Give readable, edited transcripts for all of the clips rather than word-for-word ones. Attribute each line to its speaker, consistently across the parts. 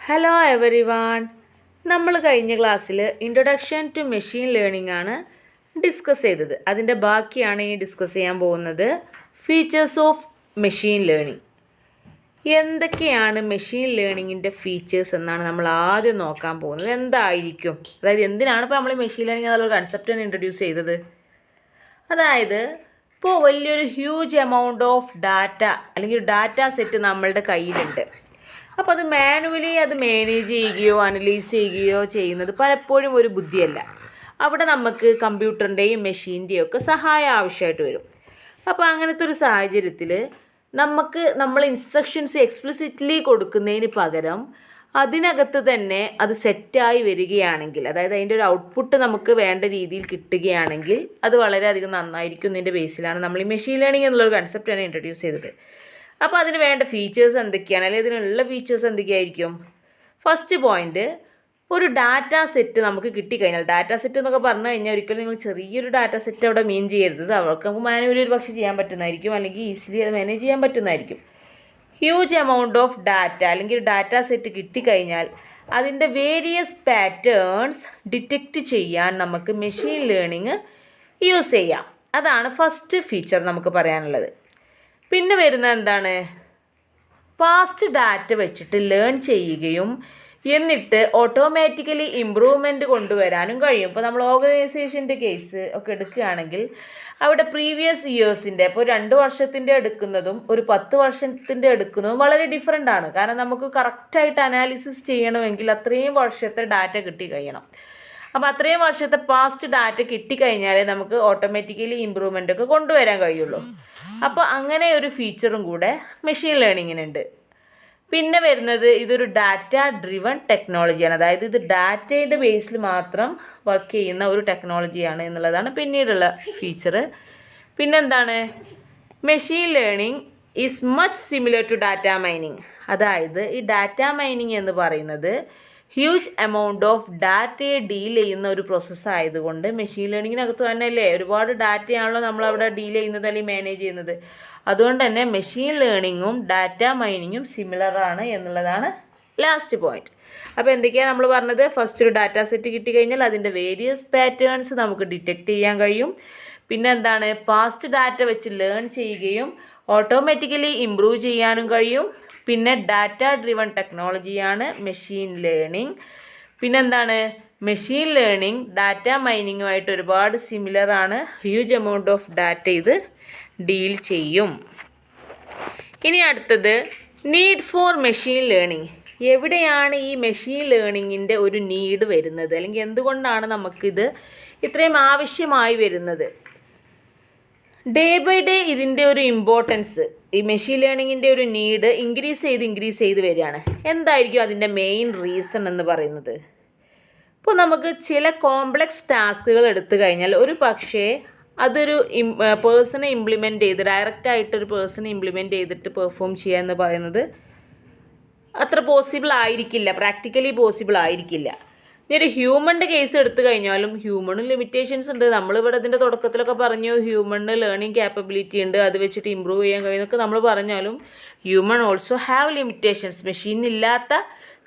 Speaker 1: Hello everyone. നമ്മൾ കഴിഞ്ഞ ക്ലാസ്സിൽ ഇൻട്രൊഡക്ഷൻ ടു മെഷീൻ ലേണിംഗ് ആണ് ഡിസ്കസ് ചെയ്തത്. അതിൻ്റെ ബാക്കിയാണ് ഈ ഡിസ്കസ് ചെയ്യാൻ പോകുന്നത്. Features of machine learning. എന്തൊക്കെയാണ് മെഷീൻ ലേണിങ്ങിൻ്റെ ഫീച്ചേഴ്സ് എന്നാണ് നമ്മൾ ആദ്യം നോക്കാൻ പോകുന്നത്. എന്തായിരിക്കും, അതായത് എന്തിനാണ് ഇപ്പോൾ നമ്മൾ മെഷീൻ ലേണിംഗ് എന്നുള്ള കൺസെപ്റ്റാണ് ഇൻട്രൊഡ്യൂസ് ചെയ്തത്. അതായത് ഇപ്പോൾ വലിയൊരു ഹ്യൂജ് എമൗണ്ട് ഓഫ് ഡാറ്റ അല്ലെങ്കിൽ ഡാറ്റ സെറ്റ് നമ്മളുടെ കയ്യിലുണ്ട്. അപ്പോൾ അത് മാനുവലി മാനേജ് ചെയ്യുകയോ അനലൈസ് ചെയ്യുകയോ ചെയ്യുന്നത് പലപ്പോഴും ഒരു ബുദ്ധിയല്ല. അവിടെ നമുക്ക് കമ്പ്യൂട്ടറിൻ്റെയും മെഷീൻ്റെയും ഒക്കെ സഹായം ആവശ്യമായിട്ട് വരും. അപ്പോൾ അങ്ങനത്തെ ഒരു സാഹചര്യത്തിൽ നമ്മൾ ഇൻസ്ട്രക്ഷൻസ് എക്സ്പ്ലിസിറ്റ്ലി കൊടുക്കുന്നതിന് പകരം അതിനകത്ത് തന്നെ അത് സെറ്റായി വരികയാണെങ്കിൽ, അതായത് അതിൻ്റെ ഒരു ഔട്ട്പുട്ട് നമുക്ക് വേണ്ട രീതിയിൽ കിട്ടുകയാണെങ്കിൽ അത് വളരെയധികം നന്നായിരിക്കും എന്നതിൻ്റെ ബേസിലാണ് നമ്മൾ ഈ മെഷീൻ ലേണിംഗ് എന്നുള്ളൊരു കൺസെപ്റ്റാണ് ഇൻട്രൊഡ്യൂസ് ചെയ്തത്. അപ്പോൾ അതിന് വേണ്ട ഫീച്ചേഴ്സ് എന്തൊക്കെയാണ്, അല്ലെങ്കിൽ ഇതിനുള്ള ഫീച്ചേഴ്സ് എന്തൊക്കെയായിരിക്കും? ഫസ്റ്റ് പോയിന്റ്, ഒരു ഡാറ്റ സെറ്റ് നമുക്ക് കിട്ടിക്കഴിഞ്ഞാൽ, ഡാറ്റ സെറ്റ് എന്നൊക്കെ പറഞ്ഞു കഴിഞ്ഞാൽ ഒരിക്കലും നിങ്ങൾ ചെറിയൊരു ഡാറ്റ സെറ്റ് അവിടെ മീൻ ചെയ്യരുത്. അവർക്ക് നമുക്ക് മാനുവലി ഒരു പക്ഷേ ചെയ്യാൻ പറ്റുന്നതായിരിക്കും, അല്ലെങ്കിൽ ഈസിലി അത് മാനേജ് ചെയ്യാൻ പറ്റുന്നതായിരിക്കും. ഹ്യൂജ് എമൗണ്ട് ഓഫ് ഡാറ്റ അല്ലെങ്കിൽ ഡാറ്റ സെറ്റ് കിട്ടിക്കഴിഞ്ഞാൽ അതിൻ്റെ വേരിയസ് പാറ്റേൺസ് ഡിറ്റക്റ്റ് ചെയ്യാൻ നമുക്ക് മെഷീൻ ലേണിംഗ് യൂസ് ചെയ്യാം. അതാണ് ഫസ്റ്റ് ഫീച്ചർ നമുക്ക് പറയാനുള്ളത്. പിന്നെ വരുന്നത് എന്താണ്? പാസ്റ്റ് ഡാറ്റ വെച്ചിട്ട് ലേൺ ചെയ്യുകയും എന്നിട്ട് ഓട്ടോമാറ്റിക്കലി ഇമ്പ്രൂവ്മെൻറ്റ് കൊണ്ടുവരാനും കഴിയും. ഇപ്പോൾ നമ്മൾ ഓർഗനൈസേഷൻ്റെ കേസ് ഒക്കെ എടുക്കുകയാണെങ്കിൽ അവിടെ പ്രീവിയസ് ഇയേഴ്സിൻ്റെ, ഇപ്പോൾ 2 വർഷത്തിൻ്റെ എടുക്കുന്നതും ഒരു 10 വർഷത്തിൻ്റെ എടുക്കുന്നതും വളരെ ഡിഫറെൻ്റ് ആണ്. കാരണം നമുക്ക് കറക്റ്റായിട്ട് അനാലിസിസ് ചെയ്യണമെങ്കിൽ അത്രയും വർഷത്തെ ഡാറ്റ കിട്ടി കഴിയണം. അപ്പോൾ അത്രയും വർഷത്തെ പാസ്റ്റ് ഡാറ്റ കിട്ടിക്കഴിഞ്ഞാലേ നമുക്ക് ഓട്ടോമാറ്റിക്കലി ഇമ്പ്രൂവ്മെൻ്റ് ഒക്കെ കൊണ്ടുവരാൻ കഴിയുള്ളൂ. അപ്പോൾ അങ്ങനെ ഒരു ഫീച്ചറും കൂടെ മെഷീൻ ലേണിങ്ങിനുണ്ട്. പിന്നെ വരുന്നത്, ഇതൊരു ഡാറ്റ ഡ്രിവൺ ടെക്നോളജിയാണ്. അതായത് ഇത് ഡാറ്റയുടെ ബേസിൽ മാത്രം വർക്ക് ചെയ്യുന്ന ഒരു ടെക്നോളജിയാണ് എന്നുള്ളതാണ് പിന്നീടുള്ള ഫീച്ചർ. പിന്നെന്താണ്? Machine learning is much similar to data mining. അതായത് ഈ ഡാറ്റ മൈനിങ് എന്ന് പറയുന്നത് ഹ്യൂജ് എമൗണ്ട് ഓഫ് ഡാറ്റയെ ഡീൽ ചെയ്യുന്ന ഒരു പ്രോസസ്സ് ആയതുകൊണ്ട് മെഷീൻ ലേണിങ്ങിനകത്ത് തന്നെ അല്ലേ ഒരുപാട് ഡാറ്റയാണല്ലോ നമ്മളവിടെ ഡീൽ ചെയ്യുന്നത് അല്ലെങ്കിൽ മാനേജ് ചെയ്യുന്നത്. അതുകൊണ്ട് തന്നെ മെഷീൻ ലേണിങ്ങും ഡാറ്റ മൈനിങ്ങും സിമിലർ ആണ് എന്നുള്ളതാണ് ലാസ്റ്റ് പോയിന്റ്. അപ്പോൾ എന്തൊക്കെയാണ് നമ്മൾ പറഞ്ഞത്? ഫസ്റ്റ് ഒരു ഡാറ്റ സെറ്റ് കിട്ടിക്കഴിഞ്ഞാൽ അതിൻ്റെ വേരിയസ് പാറ്റേൺസ് നമുക്ക് ഡിറ്റക്റ്റ് ചെയ്യാൻ കഴിയും. പിന്നെ എന്താണ്? പാസ്റ്റ് ഡാറ്റ വെച്ച് ലേൺ ചെയ്യുകയും ഓട്ടോമാറ്റിക്കലി ഇമ്പ്രൂവ് ചെയ്യാനും കഴിയും. പിന്നെ ഡാറ്റ ഡ്രിവൺ ടെക്നോളജിയാണ് മെഷീൻ ലേണിംഗ്. പിന്നെന്താണ്? മെഷീൻ ലേണിംഗ് ഡാറ്റ മൈനിങ്ങുമായിട്ട് ഒരുപാട് സിമിലർ ആണ്. ഹ്യൂജ് എമൗണ്ട് ഓഫ് ഡാറ്റ ഇത് ഡീൽ ചെയ്യും. ഇനി അടുത്തത്, നീഡ് ഫോർ മെഷീൻ ലേണിംഗ്. എവിടെയാണ് ഈ മെഷീൻ ലേണിങ്ങിൻ്റെ ഒരു നീഡ് വരുന്നത്, അല്ലെങ്കിൽ എന്തുകൊണ്ടാണ് നമുക്കിത് ഇത്രയും ആവശ്യമായി വരുന്നത്? ഡേ ബൈ ഡേ ഇതിൻ്റെ ഒരു ഇമ്പോർട്ടൻസ്, ഈ മെഷീൻ ലേണിങ്ങിൻ്റെ ഒരു നീഡ് ഇൻക്രീസ് ചെയ്ത് വരികയാണ്. എന്തായിരിക്കും അതിൻ്റെ മെയിൻ റീസൺ എന്ന് പറയുന്നത്? ഇപ്പോൾ നമുക്ക് ചില കോംപ്ലക്സ് ടാസ്കുകൾ എടുത്തു കഴിഞ്ഞാൽ ഒരു പക്ഷേ അതൊരു പേഴ്സണെ ഇംപ്ലിമെൻറ്റ് ചെയ്ത്, ഡയറക്റ്റായിട്ടൊരു പേഴ്സണെ ഇംപ്ലിമെൻറ്റ് ചെയ്തിട്ട് പെർഫോം ചെയ്യുക എന്ന് പറയുന്നത് അത്ര പോസിബിൾ ആയിരിക്കില്ല, പ്രാക്ടിക്കലി പോസിബിൾ ആയിരിക്കില്ല. ഇനി ഒരു ഹ്യൂമൻ്റെ കേസ് എടുത്തു കഴിഞ്ഞാലും ഹ്യൂമണിന് ലിമിറ്റേഷൻസ് ഉണ്ട്. നമ്മളിവിടെ ഇതിൻ്റെ തുടക്കത്തിലൊക്കെ പറഞ്ഞു ഹ്യൂമണിന് ലേണിംഗ് ക്യാപ്പബിലിറ്റി ഉണ്ട്, അത് വെച്ചിട്ട് ഇമ്പ്രൂവ് ചെയ്യാൻ കഴിയുന്നൊക്കെ നമ്മൾ പറഞ്ഞാലും ഹ്യൂമൺ ഓൾസോ ഹാവ് ലിമിറ്റേഷൻസ്. മെഷീനില്ലാത്ത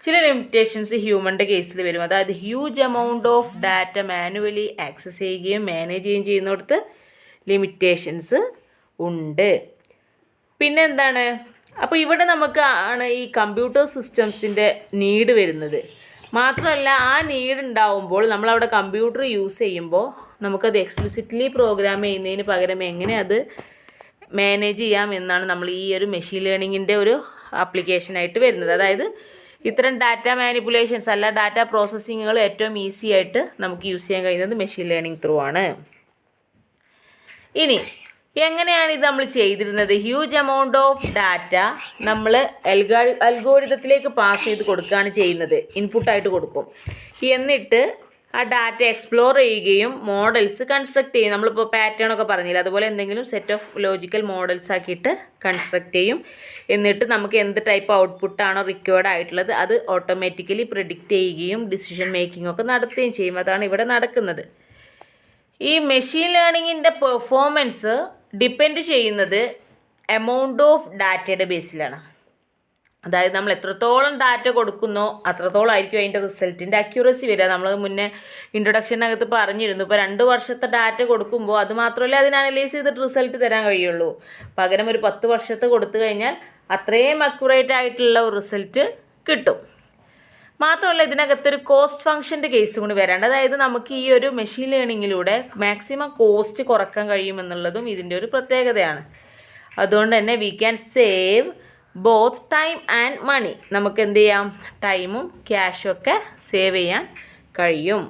Speaker 1: ചില ലിമിറ്റേഷൻസ് ഹ്യൂമൻ്റെ കേസിൽ വരും. അതായത് huge amount of data manually access ചെയ്യുകയും മാനേജ് ചെയ്യുകയും ചെയ്യുന്നിടത്ത് ലിമിറ്റേഷൻസ് ഉണ്ട്. പിന്നെ എന്താണ്? അപ്പോൾ ഇവിടെ നമുക്ക് ആണ് ഈ കമ്പ്യൂട്ടർ സിസ്റ്റംസിൻ്റെ നീഡ് വരുന്നത്. മാത്രമല്ല ആ നീഡ് ഉണ്ടാവുമ്പോൾ നമ്മളവിടെ കമ്പ്യൂട്ടർ യൂസ് ചെയ്യുമ്പോൾ നമുക്കത് എക്സ്പ്ലിസിറ്റ്ലി പ്രോഗ്രാം ചെയ്യുന്നതിന് പകരം എങ്ങനെ അത് മാനേജ് ചെയ്യാം എന്നാണ് നമ്മൾ ഈ ഒരു മെഷീൻ ലേണിങ്ങിൻ്റെ ഒരു ആപ്ലിക്കേഷനായിട്ട് വരുന്നത്. അതായത് ഇത്തരം ഡാറ്റ മാനിപ്പുലേഷൻസ് അല്ല ഡാറ്റ പ്രോസസ്സിങ്ങുകൾ ഏറ്റവും ഈസി ആയിട്ട് നമുക്ക് യൂസ് ചെയ്യാൻ കഴിയുന്നത് മെഷീൻ ലേണിംഗ് ത്രൂ ആണ്. ഇനി എങ്ങനെയാണ് ഇത് നമ്മൾ ചെയ്തിരുന്നത്? ഹ്യൂജ് എമൗണ്ട് ഓഫ് ഡാറ്റ നമ്മൾ അൽഗോരിതത്തിലേക്ക് പാസ് ചെയ്ത് കൊടുക്കുകയാണ് ചെയ്യുന്നത്. ഇൻപുട്ടായിട്ട് കൊടുക്കും. എന്നിട്ട് ആ ഡാറ്റ എക്സ്പ്ലോർ ചെയ്യുകയും മോഡൽസ് കൺസ്ട്രക്ട് ചെയ്യും. നമ്മളിപ്പോൾ പാറ്റേൺ ഒക്കെ പറഞ്ഞില്ല, അതുപോലെ എന്തെങ്കിലും സെറ്റ് ഓഫ് ലോജിക്കൽ മോഡൽസ് ആക്കിയിട്ട് കൺസ്ട്രക്ട് ചെയ്യും. എന്നിട്ട് നമുക്ക് എന്ത് ടൈപ്പ് ഔട്ട്പുട്ടാണോ റിക്വയർഡ് ആയിട്ടുള്ളത് അത് ഓട്ടോമാറ്റിക്കലി പ്രിഡിക്റ്റ് ചെയ്യുകയും ഡിസിഷൻ മേക്കിംഗ് ഒക്കെ നടത്തുകയും ചെയ്യും. അതാണ് ഇവിടെ നടക്കുന്നത്. ഈ മെഷീൻ ലേണിങ്ങിൻ്റെ പെർഫോമൻസ് ഡിപ്പെൻഡ് ചെയ്യുന്നത് എമൗണ്ട് ഓഫ് ഡാറ്റയുടെ ബേസിലാണ്. അതായത് നമ്മൾ എത്രത്തോളം ഡാറ്റ കൊടുക്കുന്നോ അത്രത്തോളം ആയിരിക്കും അതിൻ്റെ റിസൾട്ടിൻ്റെ അക്യൂറസി വരിക. നമ്മൾ മുന്നേ ഇൻട്രൊഡക്ഷനകത്ത് പറഞ്ഞിരുന്നു, ഇപ്പോൾ 2 വർഷത്തെ ഡാറ്റ കൊടുക്കുമ്പോൾ അത് മാത്രമല്ല അതിന് അനലൈസ് ചെയ്തിട്ട് റിസൾട്ട് തരാൻ കഴിയുള്ളൂ. പകരം ഒരു 10 വർഷത്തെ കൊടുത്തു കഴിഞ്ഞാൽ അത്രയും അക്യുറേറ്റ് ആയിട്ടുള്ള ഒരു റിസൾട്ട് കിട്ടും. മാത്രമല്ല ഇതിനകത്തൊരു കോസ്റ്റ് ഫംഗ്ഷൻ്റെ കേസ് കൂടി വരാണ്ട്. അതായത് നമുക്ക് ഈ ഒരു മെഷീൻ ലേണിങ്ങിലൂടെ മാക്സിമം കോസ്റ്റ് കുറക്കാൻ കഴിയുമെന്നുള്ളതും ഇതിൻ്റെ ഒരു പ്രത്യേകതയാണ്. അതുകൊണ്ട് തന്നെ we can save both time and money. നമുക്ക് എന്ത് ചെയ്യാം, ടൈമും ക്യാഷും ഒക്കെ സേവ് ചെയ്യാൻ കഴിയും.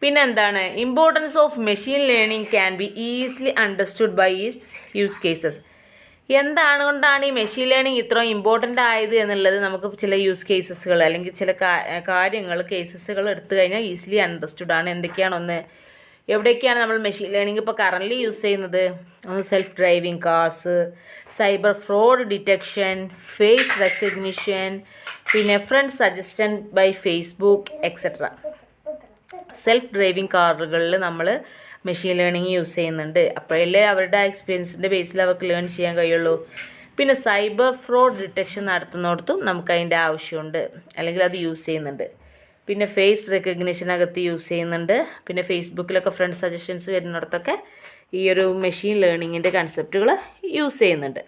Speaker 1: പിന്നെന്താണ്, importance of machine learning can be easily understood by its use cases. എന്താണ് കൊണ്ടാണ് ഈ മെഷീൻ ലേണിംഗ് ഇത്രയും ഇമ്പോർട്ടൻ്റ് ആയത് എന്നുള്ളത് നമുക്ക് ചില യൂസ് കേസസുകൾ അല്ലെങ്കിൽ ചില കാര്യങ്ങൾ കേസസുകൾ എടുത്തു കഴിഞ്ഞാൽ ഈസിലി അണ്ടർസ്റ്റുഡ് ആണ്. എന്തൊക്കെയാണ്, എവിടെയൊക്കെയാണ് നമ്മൾ മെഷീൻ ലേണിംഗ് ഇപ്പോൾ കറൻ്റ്ലി യൂസ് ചെയ്യുന്നത്? ഒന്ന് self driving cars, cyber fraud detection, face recognition, പിന്നെ friend suggestion by Facebook etcetera. Self driving കാറുകളിൽ നമ്മൾ മെഷീൻ ലേണിംഗ് യൂസ് ചെയ്യുന്നുണ്ട്. അപ്പോഴല്ലേ അവരുടെ എക്സ്പീരിയൻസിൻ്റെ ബേസിൽ അവർക്ക് ലേൺ ചെയ്യാൻ കഴിയുള്ളൂ. പിന്നെ സൈബർ ഫ്രോഡ് ഡിറ്റക്ഷൻ നടത്തുന്നിടത്തും നമുക്ക് അതിൻ്റെ ആവശ്യമുണ്ട്, അല്ലെങ്കിൽ അത് യൂസ് ചെയ്യുന്നുണ്ട്. പിന്നെ ഫേസ് റെക്കഗ്നിഷനകത്ത് യൂസ് ചെയ്യുന്നുണ്ട്. പിന്നെ ഫേസ്ബുക്കിലൊക്കെ ഫ്രണ്ട് സജഷൻസ് വരുന്നിടത്തൊക്കെ ഈ ഒരു മെഷീൻ ലേണിങ്ങിൻ്റെ കൺസെപ്റ്റുകൾ യൂസ് ചെയ്യുന്നുണ്ട്.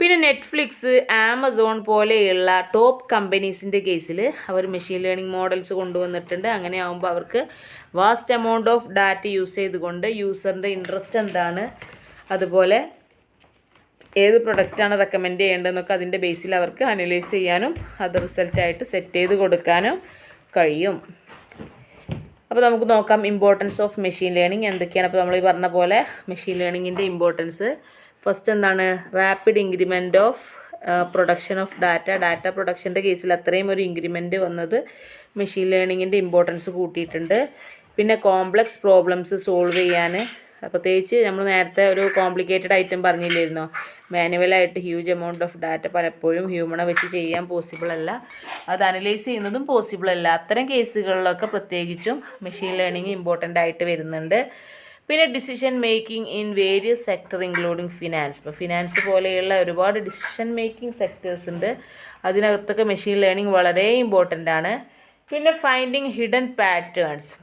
Speaker 1: പിന്നെ നെറ്റ്ഫ്ലിക്സ്, ആമസോൺ പോലെയുള്ള ടോപ്പ് കമ്പനീസിൻ്റെ കേസിൽ അവർ മെഷീൻ ലേണിംഗ് മോഡൽസ് കൊണ്ടുവന്നിട്ടുണ്ട്. അങ്ങനെ ആകുമ്പോൾ അവർക്ക് vast amount of data use ചെയ്തുകൊണ്ട് യൂസറിൻ്റെ ഇൻട്രസ്റ്റ് എന്താണ്, അതുപോലെ ഏത് പ്രൊഡക്റ്റാണ് റെക്കമെൻഡ് ചെയ്യേണ്ടതെന്നൊക്കെ അതിൻ്റെ ബേസിൽ അവർക്ക് അനലൈസ് ചെയ്യാനും അത് റിസൾട്ടായിട്ട് സെറ്റ് ചെയ്ത് കൊടുക്കാനും കഴിയും. അപ്പോൾ നമുക്ക് നോക്കാം ഇമ്പോർട്ടൻസ് ഓഫ് മെഷീൻ ലേണിംഗ് എന്തൊക്കെയാണ്. അപ്പോൾ നമ്മൾ ഈ പറഞ്ഞ പോലെ മെഷീൻ ലേണിങ്ങിൻ്റെ ഇമ്പോർട്ടൻസ് ഫസ്റ്റ് എന്താണ്, rapid increment of production of data പ്രൊഡക്ഷൻ്റെ കേസിൽ അത്രയും ഒരു ഇൻക്രിമെൻറ്റ് വന്നത് മെഷീൻ ലേണിങ്ങിൻ്റെ ഇമ്പോർട്ടൻസ് കൂട്ടിയിട്ടുണ്ട്. പിന്നെ കോംപ്ലക്സ് പ്രോബ്ലംസ് സോൾവ് ചെയ്യാൻ, പ്രത്യേകിച്ച് നമ്മൾ നേരത്തെ ഒരു കോംപ്ലിക്കേറ്റഡ് ഐറ്റം പറഞ്ഞില്ലായിരുന്നോ, മാനുവലായിട്ട് ഹ്യൂജ് എമൗണ്ട് ഓഫ് ഡാറ്റ പലപ്പോഴും ഹ്യൂമണെ വെച്ച് ചെയ്യാൻ പോസിബിൾ അല്ല, അത് അനലൈസ് ചെയ്യുന്നതും പോസിബിൾ അല്ല. അത്തരം കേസുകളിലൊക്കെ പ്രത്യേകിച്ചും മെഷീൻ ലേണിംഗ് ഇമ്പോർട്ടൻ്റ് ആയിട്ട് വരുന്നുണ്ട്. പിന്നെ decision making in various sector including finance. ഇപ്പോൾ ഫിനാൻസ് പോലെയുള്ള ഒരുപാട് ഡിസിഷൻ മേക്കിംഗ് സെക്ടേഴ്സ് ഉണ്ട്, അതിനകത്തൊക്കെ മെഷീൻ ലേണിംഗ് വളരെ ഇമ്പോർട്ടൻ്റ് ആണ്. പിന്നെ ഫൈൻഡിങ് ഹിഡൻ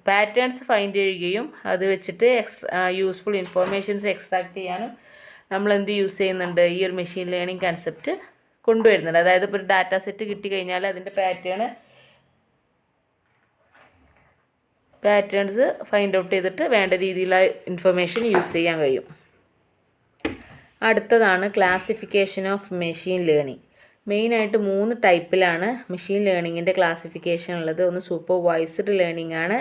Speaker 1: പാറ്റേൺസ് ഫൈൻഡ് ചെയ്യുകയും അത് വെച്ചിട്ട് യൂസ്ഫുൾ ഇൻഫോർമേഷൻസ് എക്സ്ട്രാക്ട് ചെയ്യാനും നമ്മൾ എന്ത് യൂസ് ചെയ്യുന്നുണ്ട്, ഈ ഒരു മെഷീൻ ലേണിംഗ് കൺസെപ്റ്റ് കൊണ്ടുവരുന്നുണ്ട്. അതായത് ഇപ്പോൾ ഒരു ഡാറ്റ സെറ്റ് കിട്ടിക്കഴിഞ്ഞാൽ അതിൻ്റെ പാറ്റേൺസ് ഫൈൻഡ് ഔട്ട് ചെയ്തിട്ട് വേണ്ട രീതിയിലുള്ള ഇൻഫർമേഷൻ യൂസ് ചെയ്യാൻ കഴിയും. അടുത്തതാണ് ക്ലാസിഫിക്കേഷൻ ഓഫ് മെഷീൻ ലേണിംഗ്. മെയിനായിട്ട് 3 ടൈപ്പിലാണ് മെഷീൻ ലേണിങ്ങിൻ്റെ ക്ലാസിഫിക്കേഷൻ ഉള്ളത്. ഒന്ന് സൂപ്പർവൈസ്ഡ് ലേണിംഗ് ആണ്,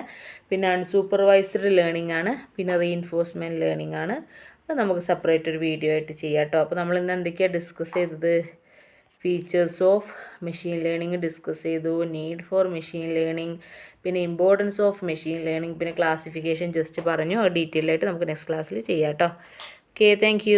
Speaker 1: പിന്നെ അൺസൂപ്പർവൈസ്ഡ് ലേണിംഗ് ആണ്, പിന്നെ റീഇൻഫോഴ്സ്മെൻറ്റ് ലേണിംഗ് ആണ്. അത് നമുക്ക് സെപ്പറേറ്റ് ഒരു വീഡിയോ ആയിട്ട് ചെയ്യാം കേട്ടോ. അപ്പോൾ നമ്മൾ ഇന്ന് എന്തൊക്കെയാണ് ഡിസ്കസ് ചെയ്തത്, features of machine learning discuss ചെയ്തു, നീഡ് ഫോർ മെഷീൻ ലേണിംഗ്, പിന്നെ ഇമ്പോർട്ടൻസ് ഓഫ് മെഷീൻ ലേണിംഗ്, പിന്നെ ക്ലാസിഫിക്കേഷൻ ജസ്റ്റ് പറഞ്ഞു. അത് ഡീറ്റെയിൽ ആയിട്ട് നമുക്ക് നെക്സ്റ്റ് ക്ലാസ്സിൽ ചെയ്യാം കേട്ടോ. Okay, thank you.